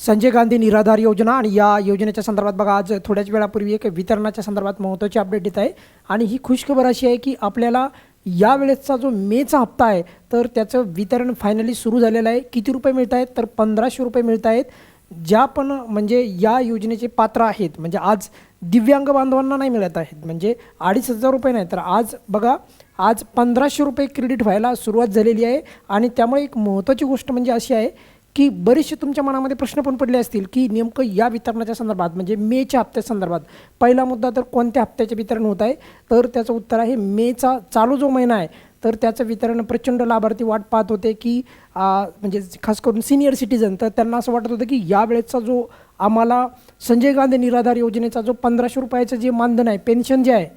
संजय गांधी निराधार योजना आणि या योजनेच्या संदर्भात बघा आज थोड्याच वेळापूर्वी एक वितरणाच्या संदर्भात महत्त्वाची अपडेट येत आहे आणि ही खुशखबर अशी आहे की आपल्याला यावेळेसचा जो मेचा हप्ता आहे तर त्याचं वितरण फायनली सुरू झालेलं आहे। किती रुपये मिळत आहेत तर 1500 रुपये मिळत आहेत। ज्या पण म्हणजे या योजनेचे पात्र आहेत म्हणजे आज दिव्यांग बांधवांना नाही मिळत आहेत म्हणजे 2500 रुपये नाही तर आज बघा आज 1500 रुपये क्रेडिट व्हायला सुरुवात झालेली आहे। आणि त्यामुळे एक महत्त्वाची गोष्ट म्हणजे अशी आहे की बरेचसे तुमच्या मनामध्ये प्रश्न पण पडले असतील की नेमकं या वितरणाच्या संदर्भात म्हणजे मेच्या हप्त्या संदर्भात पहिला मुद्दा तर कोणत्या हप्त्याचे वितरण होत आहे तर त्याचं उत्तर आहे मेचा चालू जो महिना आहे तर त्याचं वितरण प्रचंड लाभार्थी वाट पाहत होते की म्हणजे खास करून सिनियर सिटीजन तर त्यांना असं वाटत होतं की यावेळेचा जो आम्हाला संजय गांधी निराधार योजनेचा जो 1500 रुपयाचं जे मानधन आहे पेन्शन जे आहे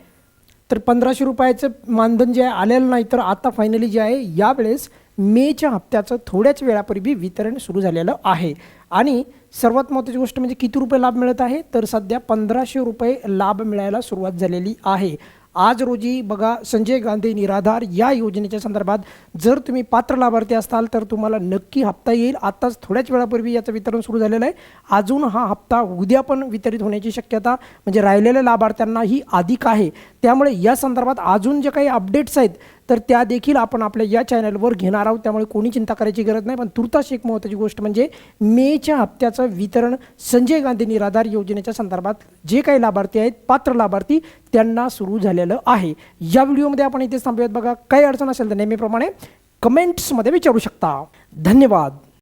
तर 1500 रुपयाचं मानधन जे आहे आलेलं नाही तर आता फायनली जे आहे यावेळेस मेच्या हप्त्याचं थोड्याच वेळापूर्वी वितरण सुरू झालेलं आहे। आणि सर्वात महत्त्वाची गोष्ट म्हणजे किती रुपये लाभ मिळत आहे तर सध्या 1500 रुपये लाभ मिळायला सुरुवात झालेली आहे। आज रोजी बघा संजय गांधी निराधार या योजनेच्या संदर्भात जर तुम्ही पात्र लाभार्थी असाल तर तुम्हाला नक्की हप्ता येईल। आताच थोड्याच वेळापूर्वी याचं वितरण सुरू झालेलं आहे। अजून हा हप्ता उद्या पण वितरित होण्याची शक्यता म्हणजे राहिलेल्या लाभार्थ्यांनाही अधिक आहे। त्यामुळे या संदर्भात अजून जे काही अपडेट्स आहेत तर त्या देखील आपण आपल्या या चॅनलवर घेणार आहोत। त्यामुळे कोणी चिंता करायची गरज नाही। पण तुर्तास एक महत्त्वाची गोष्ट म्हणजे मेच्या हप्त्याचं वितरण संजय गांधी निराधार योजनेच्या संदर्भात जे काही लाभार्थी आहेत पात्र लाभार्थी त्यांना सुरू झालेलं आहे। या व्हिडिओमध्ये आपण इथे थांबूयात। बघा काही अडचण असेल तर नेहमीप्रमाणे कमेंट्समध्ये विचारू शकता। धन्यवाद।